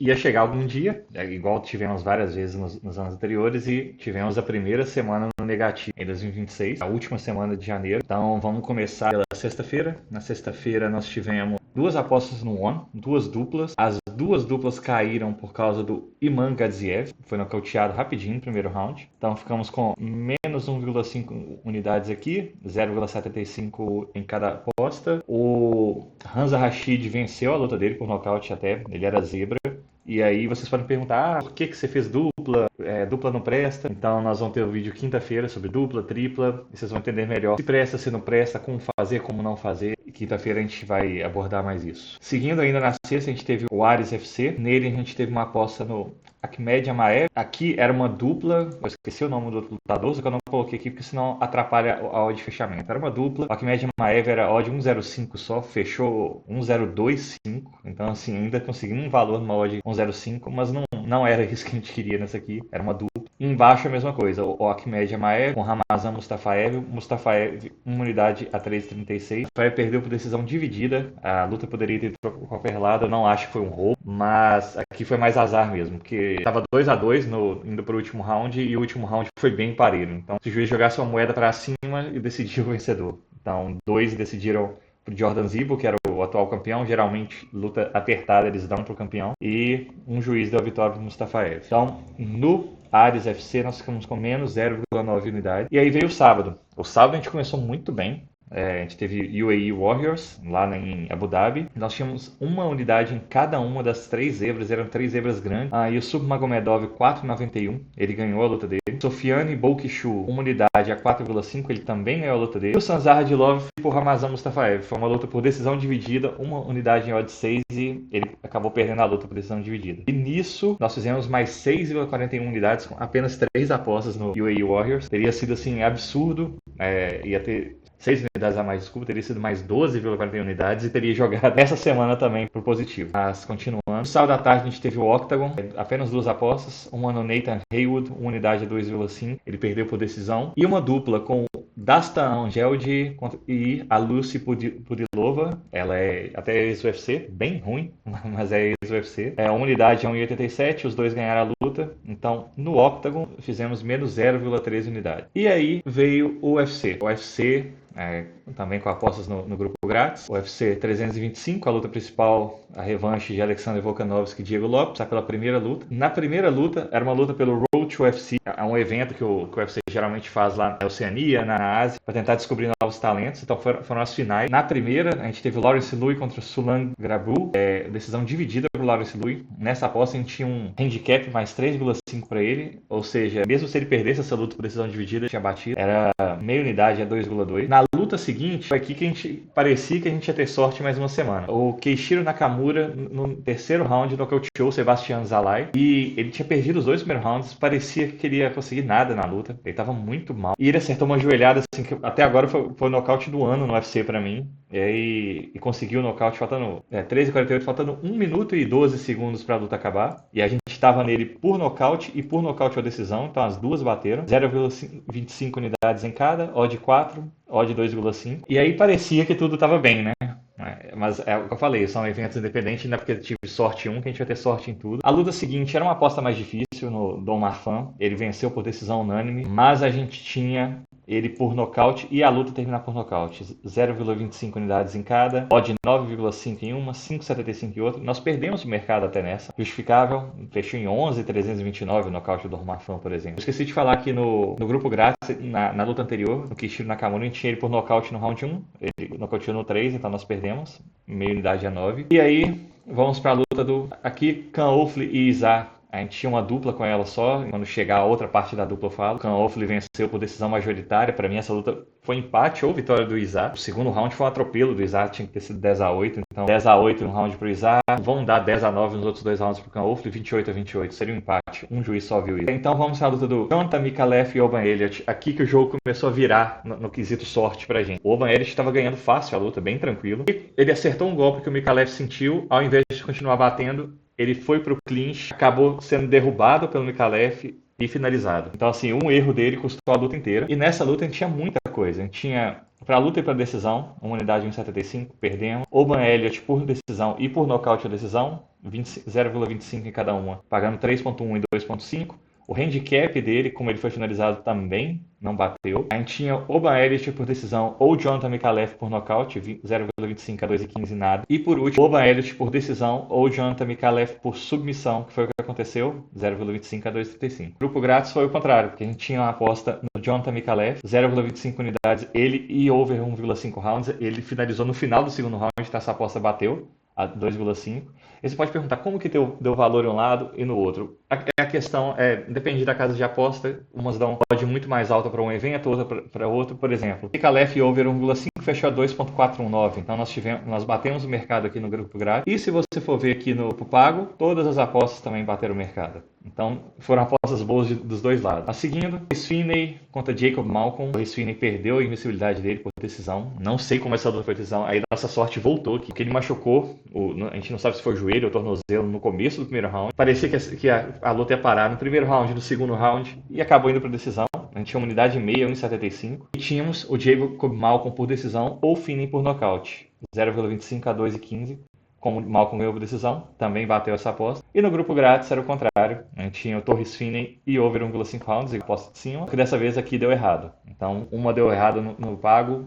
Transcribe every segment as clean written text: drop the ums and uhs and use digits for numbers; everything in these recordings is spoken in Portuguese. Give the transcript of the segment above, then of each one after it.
ia chegar algum dia, igual tivemos várias vezes nos anos anteriores, e tivemos a primeira semana no negativo em 2026, a última semana de janeiro. Então vamos começar pela sexta-feira. Na sexta-feira nós tivemos duas apostas no One, duas duplas. As duas duplas caíram por causa do Iman Gadzhiev, foi nocauteado rapidinho no primeiro round. Então ficamos com menos 1,5 unidades aqui, 0,75 em cada aposta. O Hamza Rashid venceu a luta dele por nocaute até, ele era zebra. E aí vocês podem perguntar, por que você fez dupla? Dupla não presta? Então nós vamos ter um vídeo quinta-feira sobre dupla, tripla, e vocês vão entender melhor se presta, se não presta, como fazer, como não fazer. E quinta-feira a gente vai abordar mais isso. Seguindo ainda na sexta, a gente teve o Ares FC. Nele a gente teve uma aposta no Akhmed Amaev. Aqui era uma dupla, eu esqueci o nome do lutador, só que eu não coloquei aqui porque senão atrapalha a odd de fechamento. Era uma dupla, o Akhmed Amaev era odd 1,05 só, fechou 1,025. Então assim, ainda conseguimos um valor numa odd 1,05, mas não era isso que a gente queria nessa aqui, era uma dupla. Embaixo a mesma coisa, o Akhmed Amaev com Ramazan Mustafaev, uma unidade a 3,36. Mustafaev perdeu por decisão dividida, a luta poderia ter ido para qualquer lado, eu não acho que foi um roubo, mas aqui foi mais azar mesmo, porque estava 2-2 indo para o último round, e o último round foi bem parelho. Então se o juiz jogasse uma moeda para cima e decidiu o vencedor. Então dois decidiram pro Jordan Zibo, que era o atual campeão. Geralmente, luta apertada eles dão pro campeão. E um juiz deu a vitória pro Mustafaev. Então, no Ares FC, nós ficamos com menos 0,9 unidade. E aí veio o sábado. O sábado a gente começou muito bem. A gente teve UAE Warriors lá em Abu Dhabi. Nós tínhamos uma unidade em cada uma das três zebras, eram três zebras grandes. E o Submagomedov 4,91, ele ganhou a luta dele. Sofiane Bolkishu, uma unidade a 4,5, ele também ganhou a luta dele. E o Sanzar Radilov por Ramazan Mustafaev. Foi uma luta por decisão dividida, uma unidade em odd 6, e ele acabou perdendo a luta por decisão dividida. E nisso, nós fizemos mais 6,41 unidades com apenas 3 apostas no UAE Warriors. Teria sido assim absurdo, ia ter 6 unidades a mais, desculpa, teria sido mais 12,41 unidades e teria jogado essa semana também pro positivo. Mas continuando. No sábado à tarde a gente teve o Octagon, apenas 2 apostas, uma no Nathan Haywood, uma unidade a 2,5, ele perdeu por decisão, e uma dupla com Dastan Angeldi e a Lucy Pudilova, ela é até ex-UFC, bem ruim, mas é ex-UFC. Uma unidade a 1,87, os dois ganharam a luta, então no Octagon fizemos menos 0,3 unidade. E aí veio o UFC. O UFC também com apostas no grupo grátis. O UFC 325, a luta principal, a revanche de Alexander Volkanovski e Diego Lopes, pela primeira luta. Na primeira luta, era uma luta pelo Road to UFC, é um evento que o UFC geralmente faz lá na Oceania, na Ásia, para tentar descobrir novos talentos. Então foram as finais. Na primeira, a gente teve o Lawrence Louis contra o Sulan Grabu, decisão dividida para o Lawrence Louis. Nessa aposta a gente tinha um handicap mais 3,5 para ele, ou seja, mesmo se ele perdesse essa luta por decisão dividida, tinha batido, era meia unidade a 2,2. Na luta seguinte, foi aqui que a gente parecia que a gente ia ter sorte mais uma semana. O Keishiro Nakamura, no terceiro round, nocauteou o Sebastian Zalai, e ele tinha perdido os 2 primeiros rounds, parecia que ele ia conseguir nada na luta, ele estava muito mal. E ele acertou uma joelhada, assim, que até agora foi o nocaute do ano no UFC para mim, e conseguiu o nocaute faltando 13,48, faltando 1 minuto e 12 segundos para a luta acabar, e a gente estava nele por nocaute e por nocaute ou decisão, então as duas bateram, 0,25 unidades em cada, odd 4, odd 2,5, e aí parecia que tudo estava bem, né? Mas é o que eu falei, são eventos independentes, não é porque eu tive sorte em um que a gente vai ter sorte em tudo. A luta seguinte era uma aposta mais difícil no Dom Marfan, ele venceu por decisão unânime, mas a gente tinha ele por nocaute e a luta terminar por nocaute. 0,25 unidades em cada, odd 9,5 em uma, 5,75 em outra. Nós perdemos o mercado até nessa. Justificável, fechou em 11,329 o nocaute do Marfan, por exemplo. Eu esqueci de falar que no grupo grátis, na luta anterior, no Keishiro Nakamura, a gente tinha ele por nocaute no round 1, ele nocauteou no 3, então nós perdemos, meia unidade a 9. E aí, vamos para a luta do aqui, Can Ofli e Izar. A gente tinha uma dupla com ela só, quando chegar a outra parte da dupla eu falo. O Can Ofli venceu por decisão majoritária, para mim essa luta foi empate ou vitória do Izar. O segundo round foi um atropelo do Izar, tinha que ter sido 10-8, então 10-8 no round pro Izar, vão dar 10-9 nos outros 2 rounds pro Can Ofli, 28-28, seria um empate, um juiz só viu isso. Então vamos para a luta do Jonathan Mikalev e Oban Elliott, aqui que o jogo começou a virar no quesito sorte pra gente. O Oban Elliott estava ganhando fácil a luta, bem tranquilo, e ele acertou um golpe que o Mikalev sentiu, ao invés de continuar batendo, ele foi pro clinch, acabou sendo derrubado pelo Mikalev, e finalizado. Então, assim, um erro dele custou a luta inteira. E nessa luta a gente tinha muita coisa. A gente tinha, pra luta e pra decisão, uma unidade 1,75, perdemos. Oban Elliott por decisão e por nocaute ou decisão, 0,25 em cada uma, pagando 3,1 e 2,5. O handicap dele, como ele foi finalizado, também não bateu. A gente tinha Oban Elliott por decisão ou Jonathan Mikalev por nocaute, 0,25 a 2,15 nada. E por último, Oban Elliott por decisão ou Jonathan Mikalev por submissão, que foi o que aconteceu, 0,25 a 2,35. Grupo grátis foi o contrário, porque a gente tinha uma aposta no Jonathan Mikalev, 0,25 unidades, ele e over 1,5 rounds. Ele finalizou no final do segundo round, então essa aposta bateu a 2,5. E você pode perguntar como que deu valor em um lado e no outro. A questão depende da casa de aposta. Umas dão odd muito mais alta para um evento, outra para outro. Por exemplo, Mikalev over 1,5 fechou a 2,419. Então nós batemos o mercado aqui no grupo grátis. E se você for ver aqui no grupo pago, todas as apostas também bateram o mercado. Então foram apostas boas dos dois lados. A seguindo, Sweeney contra Jacob Malcolm. O Sweeney perdeu a invencibilidade dele por decisão. Não sei como essa luta foi decisão. Aí nossa sorte voltou aqui, porque ele machucou. A gente não sabe se foi o joelho ou tornozelo no começo do primeiro round. Parecia que a luta ia parar no primeiro round, no segundo round, e acabou indo para decisão. A gente tinha uma unidade e meia, 1,75. E tínhamos o Jacob Malcolm por decisão ou Finney por nocaute, 0,25 a 2,15. Como o Malcolm ganhou por decisão, também bateu essa aposta. E no grupo grátis era o contrário. A gente tinha o Torres Finney e over 1,5 rounds, e aposta de cima, que dessa vez aqui deu errado. Então, uma deu errado no pago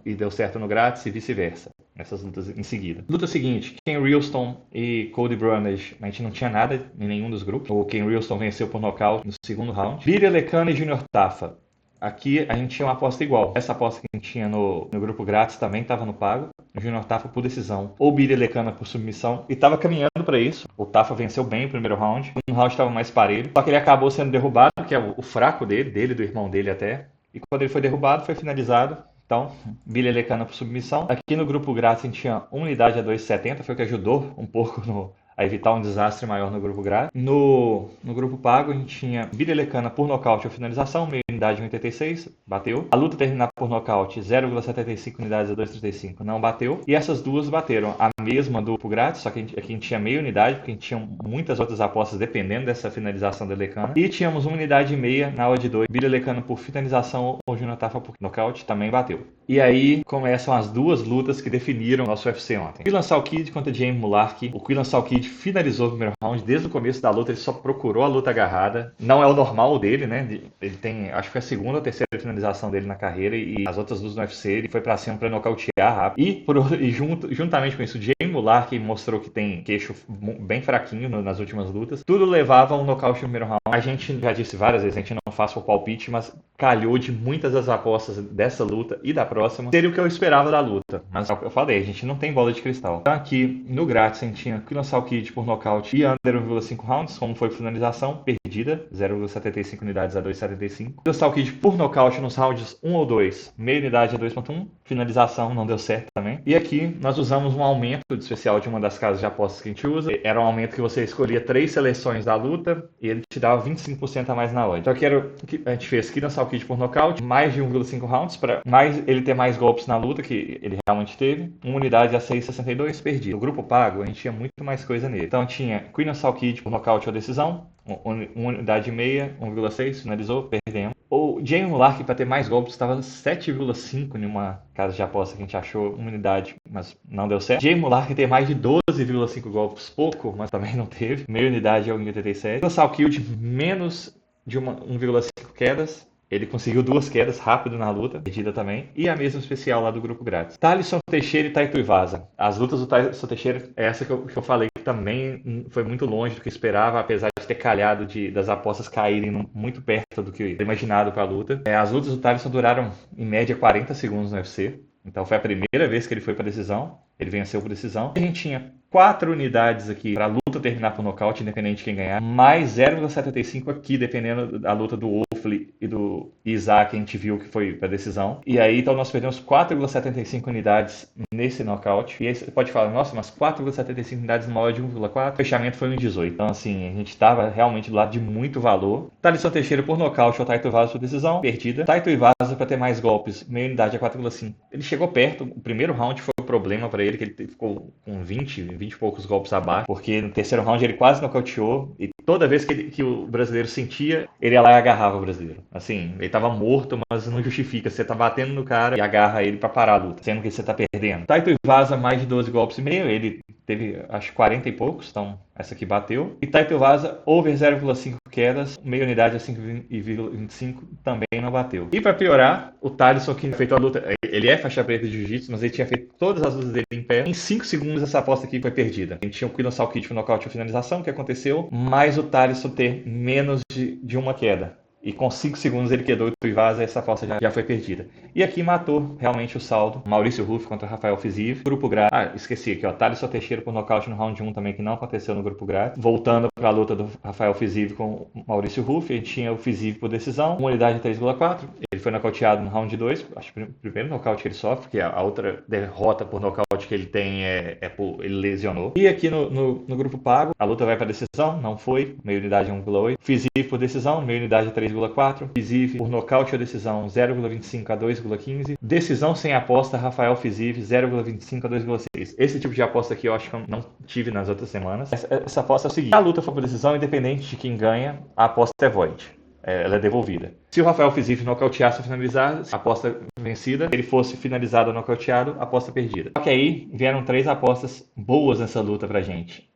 e deu certo no grátis e vice-versa. Essas lutas em seguida. Luta seguinte, Ken Ralston e Cody Brundage. A gente não tinha nada em nenhum dos grupos. O Ken Ralston venceu por nocaute no segundo round. Billy Lecana e Junior Tafa. Aqui a gente tinha uma aposta igual. Essa aposta que a gente tinha no grupo grátis também estava no pago. O Junior Tafa por decisão ou Billy Lecana por submissão. E estava caminhando para isso. O Tafa venceu bem o primeiro round. O round estava mais parelho. Só que ele acabou sendo derrubado, que é o fraco dele, do irmão dele até. E quando ele foi derrubado, foi finalizado. Então, Billy Lecana por submissão. Aqui no grupo grátis a gente tinha uma unidade a 2,70. Foi o que ajudou um pouco a evitar um desastre maior no grupo grátis. No grupo pago, a gente tinha Billy Lecana por nocaute ou finalização, meia unidade 1,86, bateu. A luta terminar por nocaute, 0,75 unidades a 2,35, não bateu. E essas duas bateram a mesma do grupo grátis, só que aqui a gente tinha meia unidade, porque a gente tinha muitas outras apostas dependendo dessa finalização da Lecana. E tínhamos uma unidade e meia na odd 2, Billy Lecana por finalização ou Junior Tafa por nocaute, também bateu. E aí começam as duas lutas que definiram o nosso UFC ontem. Quillan Salkid contra Jamie Mularkey. O Quillan Salkid finalizou o primeiro round. Desde o começo da luta ele só procurou a luta agarrada. Não é o normal dele, né? Ele tem, acho que foi a segunda ou terceira finalização dele na carreira, e as outras duas no UFC ele foi pra cima pra nocautear rápido. E juntamente com isso, o Jamie Mularkey mostrou que tem queixo bem fraquinho nas últimas lutas. Tudo levava a um nocaute no primeiro round. A gente já disse várias vezes, a gente não faz o palpite, mas calhou de muitas das apostas dessa luta e da próxima seria o que eu esperava da luta. Mas eu falei, a gente não tem bola de cristal. Então aqui no grátis a gente tinha Quillan Salkid por nocaute e under 1,5 rounds, como foi finalização, perdida, 0,75 unidades a 2,75. Quillan Salkid por nocaute nos rounds 1 ou 2, meia unidade a 2,1, finalização não deu certo também. E aqui nós usamos um aumento de especial de uma das casas de apostas que a gente usa. Era um aumento que você escolhia 3 seleções da luta e ele te dava 25% a mais na odd. Então aqui era o que a gente fez, Quillan Salkid por nocaute, mais de 1,5 rounds, para mais ele ter mais golpes na luta, que ele realmente teve. Uma unidade a 6,62, perdido. No grupo pago, a gente tinha muito mais coisa nele. Então tinha Quillan Salkid por nocaute ou decisão, uma unidade e meia, 1,6, finalizou, perdemos. O Jamie Mularkey, para ter mais golpes, estava 7,5 em uma casa de aposta que a gente achou uma unidade, mas não deu certo. Jamie Mularkey tem mais de 12,5 golpes, pouco, mas também não teve. Meia unidade é 1,87. O Salkid, menos de 1,5 quedas. Ele conseguiu 2 quedas rápido na luta, perdida também, e a mesma especial lá do grupo grátis. Thalisson Teixeira e Taito Iwasa. As lutas do Thalisson Teixeira é essa que eu falei, que também foi muito longe do que esperava, apesar de ter calhado das apostas caírem muito perto do que era imaginado para a luta. As lutas do Thalisson duraram em média 40 segundos no UFC. Então foi a primeira vez que ele foi para decisão. Ele venceu por decisão. A gente tinha 4 unidades aqui para a luta terminar por nocaute, independente de quem ganhar. Mais 0,75 aqui, dependendo da luta do Wolfley e do Isaac, a gente viu que foi para decisão. E aí, então, nós perdemos 4,75 unidades nesse nocaute. E aí você pode falar, nossa, mas 4,75 unidades maior de 1,4. O fechamento foi 1,18. Então, assim, a gente estava realmente do lado de muito valor. Thalisson Teixeira por nocaute ou Taito Iwasa por decisão, perdida. Taito Iwasa para ter mais golpes, meia unidade a 4,5. Ele chegou perto, o primeiro round foi problema pra ele, que ele ficou com 20 e poucos golpes abaixo, porque no terceiro round ele quase nocauteou, e toda vez que o brasileiro sentia, ele ia lá e agarrava o brasileiro. Assim, ele tava morto, mas não justifica. Você tá batendo no cara e agarra ele pra parar a luta, sendo que você tá perdendo. Taito Iwasa, mais de 12 golpes e meio, ele teve, acho, 40 e poucos, então essa aqui bateu. E Taito Iwasa, over 0,5 quedas, meia unidade a 5,25 também não bateu. E pra piorar, o Thalisson, que fez a luta, ele é faixa preta de jiu-jitsu, mas ele tinha feito todas as lutas dele em pé. Em 5 segundos essa aposta aqui foi perdida. A gente tinha o Quillan Salkit pro nocaute ou finalização, que aconteceu, mas o Thalisson ter menos de uma queda. E com 5 segundos ele quedou o Iwasa e essa aposta já foi perdida. E aqui matou realmente o saldo. Maurício Ruff contra Rafael Fiziev. Grupo grátis. Ah, esqueci aqui, ó. Thalisson Teixeira por nocaute no round 1 também, que não aconteceu no grupo grátis. Voltando para a luta do Rafael Fiziev com o Maurício Ruff. A gente tinha o Fiziev por decisão. Uma unidade 3,4. Ele foi nocauteado no round 2. Acho que o primeiro nocaute que ele sofre, porque a outra derrota por nocaute que ele tem ele lesionou. E aqui no grupo pago, a luta vai para decisão. Não foi. Meia unidade 1,8. Fiziev por decisão. Meia unidade 3,4. Fiziev por nocaute ou decisão 0,25 a 2,15. Decisão sem aposta, Rafael Fiziev 0,25 a 2,6. Esse tipo de aposta aqui eu acho que eu não tive nas outras semanas. Essa aposta é o seguinte: se a luta for por decisão, independente de quem ganha, a aposta é void. Ela é devolvida. Se o Rafael Fiziev nocauteasse ou finalizasse, aposta vencida. Se ele fosse finalizado ou nocauteado, aposta perdida. Só que aí vieram 3 apostas boas nessa luta pra gente.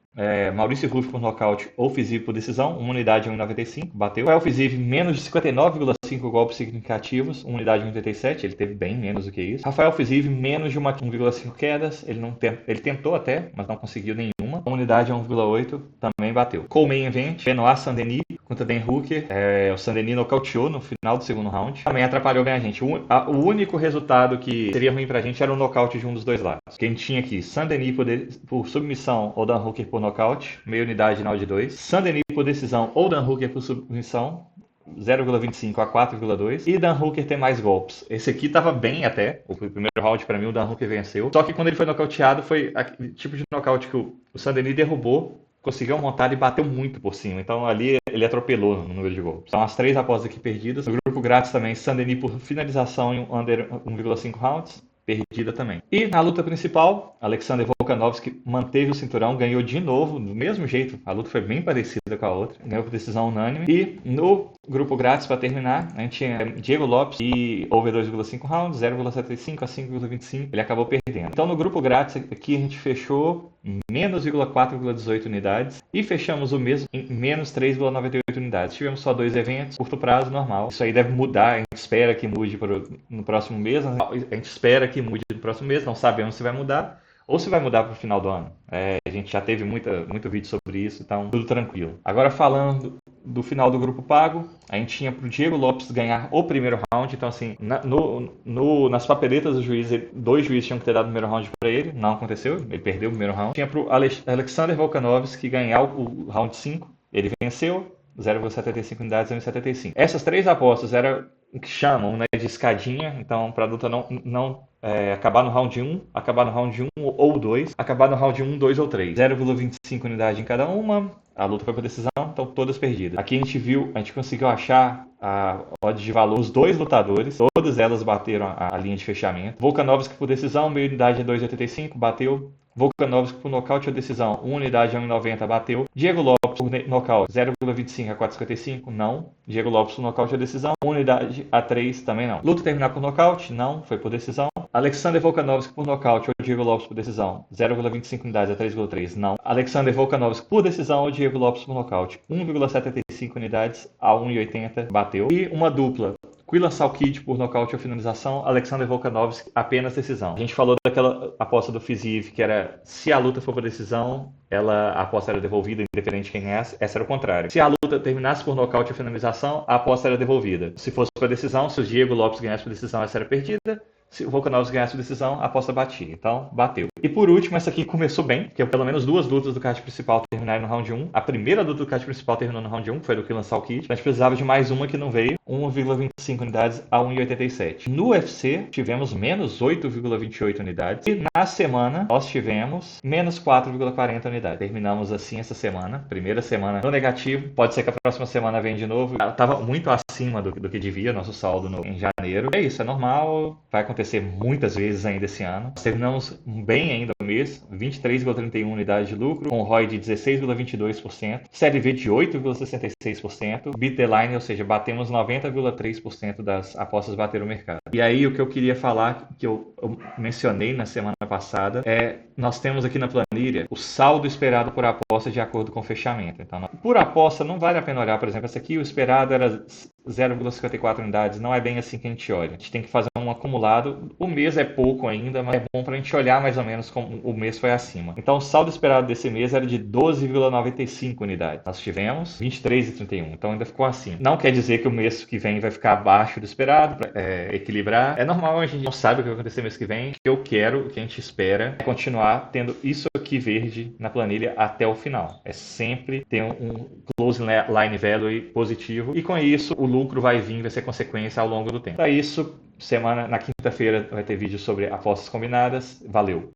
Maurício Ruff por nocaute ou Fiziev por decisão, uma unidade 1,95, bateu. Rafael Fiziev menos de 59,5 golpes significativos, uma unidade 1,87, ele teve bem menos do que isso. Rafael Fiziev menos de 1,5 quedas, ele tentou até, mas não conseguiu nenhuma. Uma unidade 1,8 também bateu. Co-main event, Benoit Saint-Denis contra Dan Hooker. O Saint-Denis nocauteou no final do segundo round. Também atrapalhou bem a gente. O único resultado que seria ruim pra gente era o nocaute de um dos dois lados. Que a gente tinha aqui Saint-Denis por submissão ou Dan Hooker por nocaute, meia unidade final de 2. Saint-Denis por decisão ou Dan Hooker por submissão, 0,25 a 4,2. E Dan Hooker tem mais golpes. Esse aqui tava bem até. O primeiro round pra mim o Dan Hooker venceu. Só que quando ele foi nocauteado foi aquele tipo de nocaute que o Saint-Denis derrubou, conseguiu montar e bateu muito por cima. Então ali ele atropelou no número de golpes. São as 3 apostas aqui perdidas. No grupo grátis também, Saint-Denis por finalização em under 1,5 rounds. Perdida também. E na luta principal, Alexander Volkanovski manteve o cinturão, ganhou de novo, do mesmo jeito. A luta foi bem parecida com a outra, ganhou por decisão unânime. E no grupo grátis, para terminar, a gente tinha Diego Lopes e over 2,5 rounds, 0,75 a 5,25. Ele acabou perdendo. Então no grupo grátis aqui a gente fechou menos 4,18 unidades e fechamos o mesmo em menos 3,98 unidades. Tivemos só 2 eventos, curto prazo, normal. Isso aí deve mudar, a gente espera que mude no próximo mês. A gente espera que mude no próximo mês, não sabemos se vai mudar ou se vai mudar para o final do ano. A gente já teve muito vídeo sobre isso, então tudo tranquilo. Agora falando do final do grupo pago, a gente tinha para o Diego Lopes ganhar o primeiro round, então assim, nas papeletas do juiz, 2 juízes tinham que ter dado o primeiro round para ele, não aconteceu, ele perdeu o primeiro round. Tinha para o Alexander Volkanovski ganhar o round 5, ele venceu, 0,75 unidades, 1,75. Essas 3 apostas eram o que chamam, né, de escadinha, então para a luta não acabar no round 1, acabar no round 1 ou 2, acabar no round 1, 2 ou 3. 0,25 unidade em cada uma, a luta foi por decisão, então todas perdidas. Aqui a gente conseguiu achar a odd de valor, os 2 lutadores, todas elas bateram a linha de fechamento. Volkanovski por decisão, meia unidade 2,85, bateu. Volkanovski por nocaute ou decisão, 1 unidade 1,90, bateu. Diego Lopes por nocaute, 0,25 a 4,55, não. Diego Lopes por nocaute ou decisão, 1 unidade a 3, também não. Luta terminar por nocaute, não, foi por decisão. Alexander Volkanovski por nocaute ou Diego Lopes por decisão, 0,25 unidades a 3,3, não. Alexander Volkanovski por decisão ou Diego Lopes por nocaute, 1,75 unidades a 1,80, bateu. E uma dupla, Quillan Salkit por nocaute ou finalização, Alexander Volkanovski apenas decisão. A gente falou daquela aposta do Fiziev, que era se a luta for por decisão, a aposta era devolvida, independente de quem ganhasse. Essa era o contrário. Se a luta terminasse por nocaute ou finalização, a aposta era devolvida. Se fosse por decisão, se o Diego Lopes ganhasse por decisão, essa era perdida. Se o Volkanovski ganhasse por decisão, a aposta batia. Então, bateu. E por último, essa aqui começou bem, que pelo menos 2 lutas do card principal terminaram no round 1. A primeira luta do card principal terminou no round 1, foi do Quillan Salkit. A gente precisava de mais uma que não veio, 1,25 unidades a 1,87. No UFC, tivemos menos 8,28 unidades. E na semana, nós tivemos menos 4,40 unidades. Terminamos assim essa semana, primeira semana no negativo. Pode ser que a próxima semana venha de novo. Estava muito acima do que devia, nosso saldo em janeiro. É isso, é normal, vai acontecer acontecer muitas vezes ainda esse ano. Nós terminamos bem ainda o mês, 23,31 unidades de lucro, com ROI de 16,22%, CLV de 8,66%, beat the line, ou seja, batemos 90,3% das apostas bateram o mercado. E aí o que eu queria falar, que eu mencionei na semana passada, nós temos aqui na planilha o saldo esperado por aposta de acordo com o fechamento. Então, por aposta, não vale a pena olhar, por exemplo, essa aqui o esperado era 0,54 unidades, não é bem assim que a gente olha. A gente tem que fazer um acumulado. O mês é pouco ainda, mas é bom para a gente olhar mais ou menos como o mês foi acima. Então, o saldo esperado desse mês era de 12,95 unidades. Nós tivemos 23,31, então ainda ficou assim. Não quer dizer que o mês que vem vai ficar abaixo do esperado, para equilibrar. É normal, a gente não sabe o que vai acontecer mês que vem. O que eu quero, o que a gente espera, é continuar tendo isso aqui verde na planilha até o final. É sempre ter um close line value positivo e com isso o lucro vai vir, vai ser consequência ao longo do tempo. Para isso, na quinta-feira vai ter vídeo sobre apostas combinadas. Valeu!